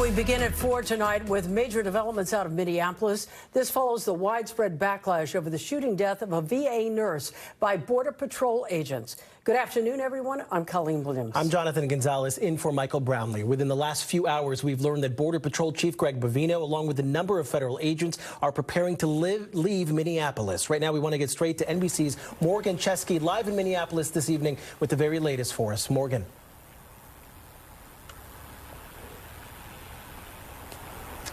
We begin at 4 tonight with major developments out of Minneapolis. This follows the widespread backlash over the shooting death of a VA nurse by Border Patrol agents. Good afternoon, everyone. I'm Colleen Williams. I'm Jonathan Gonzalez in for Michael Brownlee. Within the last few hours, we've learned that Border Patrol Chief Greg Bovino, along with a number of federal agents, are preparing to leave Minneapolis. Right now, we want to get straight to NBC's Morgan Chesky live in Minneapolis this evening with the very latest for us. Morgan.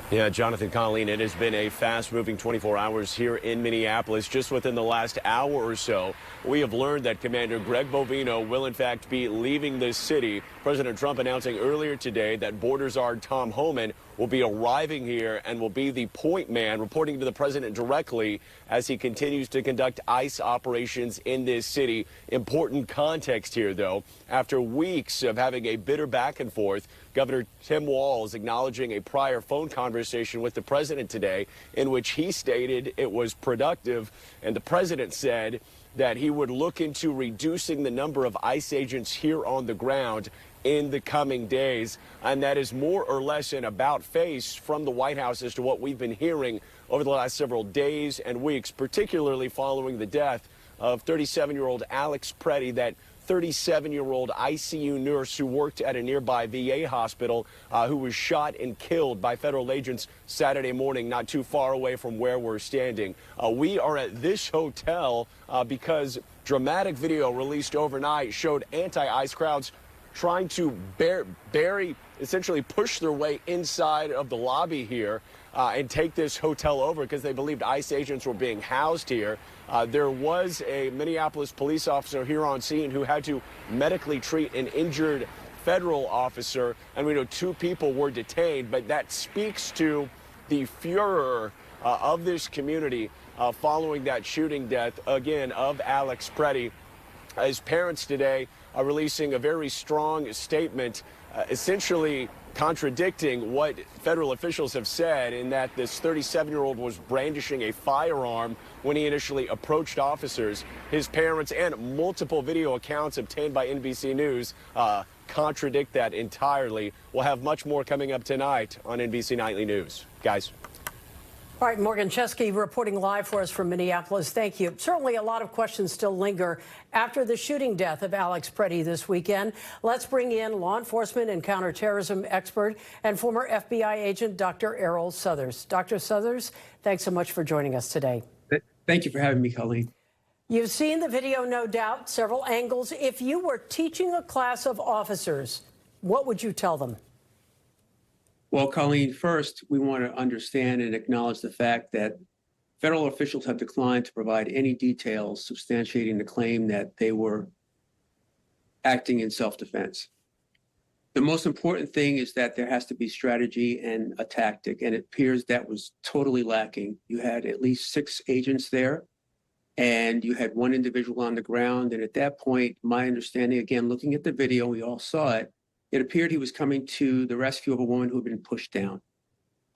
Yeah, Jonathan, Colleen, it has been a fast-moving 24 hours here in Minneapolis. Just within the last hour or so, we have learned that Commander Greg Bovino will, in fact, be leaving this city. President Trump announcing earlier today that Border Czar Tom Homan will be arriving here and will be the point man, reporting to the president directly as he continues to conduct ICE operations in this city. Important context here, though. After weeks of having a bitter back and forth, Governor Tim Walz acknowledging a prior phone conversation with the president today in which he stated it was productive, and the president said that he would look into reducing the number of ICE agents here on the ground in the coming days. And that is more or less an about-face from the White House as to what we've been hearing over the last several days and weeks, particularly following the death of 37-year-old Alex Pretti, that 37-year-old ICU nurse who worked at a nearby VA hospital, who was shot and killed by federal agents Saturday morning, not too far away from where we're standing. We are at this hotel because dramatic video released overnight showed anti-ICE crowds trying to essentially push their way inside of the lobby here and take this hotel over because they believed ICE agents were being housed here. There was a Minneapolis police officer here on scene who had to medically treat an injured federal officer, and we know 2 people were detained, but that speaks to the furor of this community following that shooting death, again, of Alex Pretti. His parents today are releasing a very strong statement, essentially contradicting what federal officials have said, in that this 37-year-old was brandishing a firearm when he initially approached officers. His parents and multiple video accounts obtained by NBC News contradict that entirely. We'll have much more coming up tonight on NBC Nightly News. Guys. All right, Morgan Chesky reporting live for us from Minneapolis. Thank you. Certainly a lot of questions still linger after the shooting death of Alex Pretti this weekend. Let's bring in law enforcement and counterterrorism expert and former FBI agent Dr. Errol Southers. Dr. Southers, thanks so much for joining us today. Thank you for having me, Colleen. You've seen the video, no doubt, several angles. If you were teaching a class of officers, what would you tell them? Well, Colleen, first, we want to understand and acknowledge the fact that federal officials have declined to provide any details substantiating the claim that they were acting in self-defense. The most important thing is that there has to be strategy and a tactic, and it appears that was totally lacking. You had at least 6 agents there, and you had 1 individual on the ground. And at that point, my understanding, again, looking at the video, we all saw it, it appeared he was coming to the rescue of a woman who had been pushed down.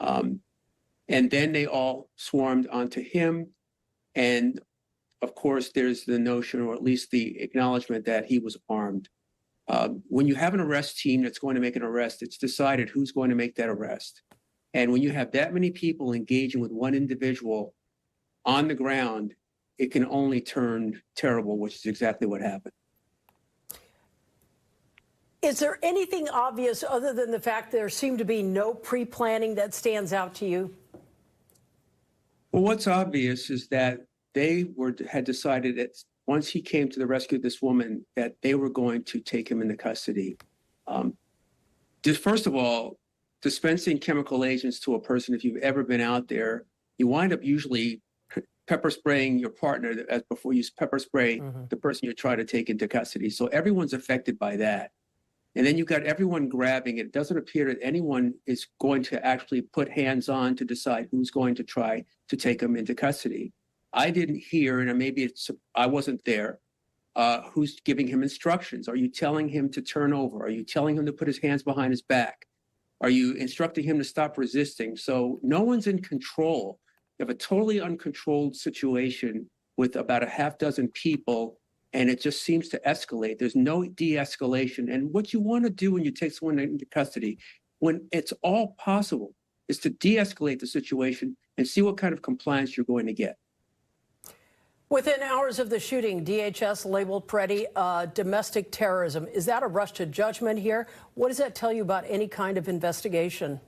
And then they all swarmed onto him. And of course, there's the notion, or at least the acknowledgement, that he was armed. When you have an arrest team that's going to make an arrest, it's decided who's going to make that arrest. And when you have that many people engaging with 1 individual on the ground, it can only turn terrible, which is exactly what happened. Is there anything obvious other than the fact there seemed to be no pre-planning that stands out to you? Well, what's obvious is that they had decided that once he came to the rescue of this woman, that they were going to take him into custody. First of all, dispensing chemical agents to a person, if you've ever been out there, you wind up usually pepper spraying your partner before you pepper spray the person you're trying to take into custody. So everyone's affected by that. And then you've got everyone grabbing it. It doesn't appear that anyone is going to actually put hands on to decide who's going to try to take him into custody. I didn't hear, and maybe I wasn't there, who's giving him instructions. Are you telling him to turn over? Are you telling him to put his hands behind his back? Are you instructing him to stop resisting? So no one's in control. You have a totally uncontrolled situation with about a half dozen people, and it just seems to escalate. There's no de-escalation. And what you want to do when you take someone into custody, when it's all possible is to de-escalate the situation and see what kind of compliance you're going to get. Within hours of the shooting, DHS labeled Pretti domestic terrorism. Is that a rush to judgment here? What does that tell you about any kind of investigation?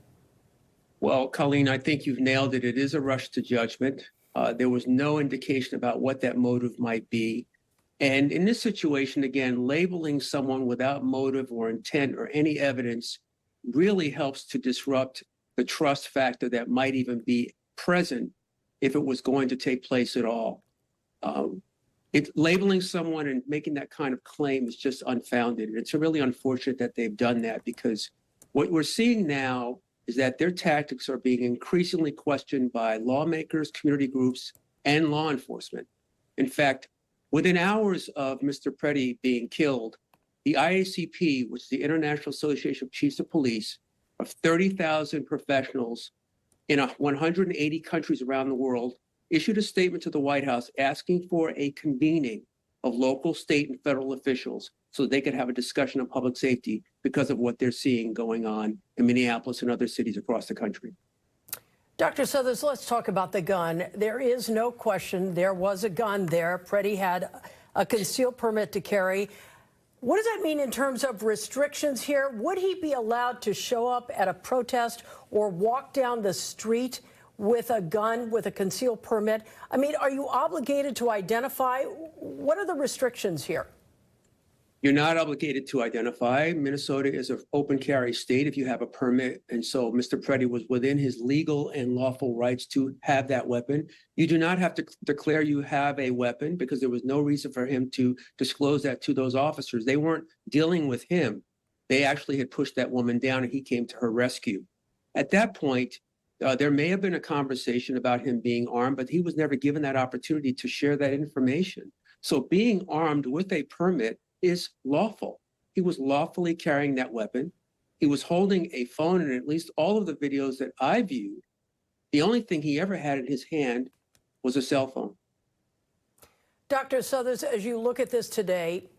Well, Colleen, I think you've nailed it. It is a rush to judgment. There was no indication about what that motive might be. And in this situation, again, labeling someone without motive or intent or any evidence really helps to disrupt the trust factor that might even be present if it was going to take place at all. Labeling someone and making that kind of claim is just unfounded. It's really unfortunate that they've done that, because what we're seeing now is that their tactics are being increasingly questioned by lawmakers, community groups, and law enforcement. In fact, within hours of Mr. Pretti being killed, the IACP, which is the International Association of Chiefs of Police, of 30,000 professionals in 180 countries around the world, issued a statement to the White House asking for a convening of local, state, and federal officials so they could have a discussion on public safety because of what they're seeing going on in Minneapolis and other cities across the country. Dr. Southers, let's talk about the gun. There is no question there was a gun there. Pretti had a concealed permit to carry. What does that mean in terms of restrictions here? Would he be allowed to show up at a protest or walk down the street with a gun, with a concealed permit? I mean, are you obligated to identify? What are the restrictions here? You're not obligated to identify. Minnesota is an open carry state if you have a permit. And so Mr. Pretti was within his legal and lawful rights to have that weapon. You do not have to declare you have a weapon, because there was no reason for him to disclose that to those officers. They weren't dealing with him. They actually had pushed that woman down and he came to her rescue. At that point, there may have been a conversation about him being armed, but he was never given that opportunity to share that information. So being armed with a permit is lawful. He was lawfully carrying that weapon. He was holding a phone, and at least all of the videos that I viewed, the only thing he ever had in his hand was a cell phone. Dr. Southers, as you look at this today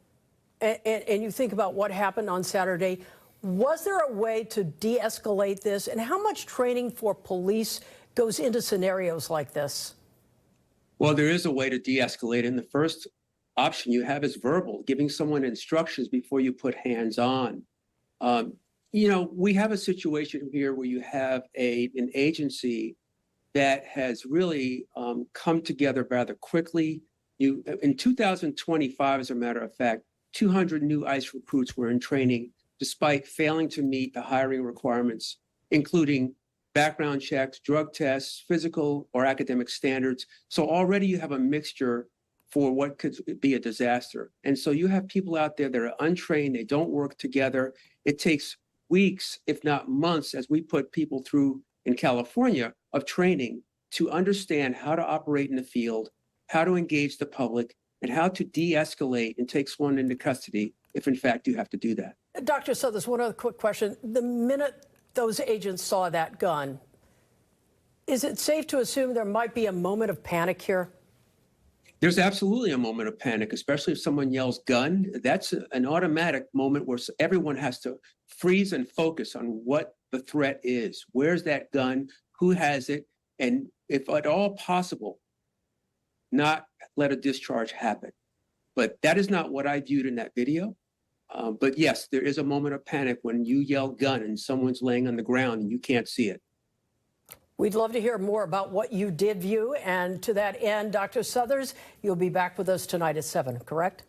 and you think about what happened on Saturday, was there a way to de-escalate this? And how much training for police goes into scenarios like this? Well, there is a way to de-escalate. And the first option you have is verbal, giving someone instructions before you put hands on. We have a situation here where you have an agency that has really come together rather quickly. In 2025, as a matter of fact, 200 new ICE recruits were in training despite failing to meet the hiring requirements, including background checks, drug tests, physical or academic standards. So already you have a mixture for what could be a disaster. And so you have people out there that are untrained, they don't work together. It takes weeks, if not months, as we put people through in California, of training to understand how to operate in the field, how to engage the public, and how to de-escalate and take someone into custody if in fact you have to do that. Dr. Southers, one other quick question. The minute those agents saw that gun, is it safe to assume there might be a moment of panic here? There's absolutely a moment of panic, especially if someone yells gun. That's an automatic moment where everyone has to freeze and focus on what the threat is. Where's that gun? Who has it? And if at all possible, not let a discharge happen. But that is not what I viewed in that video. But yes, there is a moment of panic when you yell gun and someone's laying on the ground and you can't see it. We'd love to hear more about what you did view. And to that end, Dr. Southers, you'll be back with us tonight at 7, correct?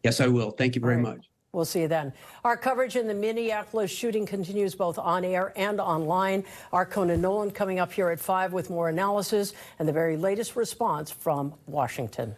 Yes, I will. Thank you very much. We'll see you then. Our coverage in the Minneapolis shooting continues both on air and online. Our Conan Nolan coming up here at 5 with more analysis and the very latest response from Washington.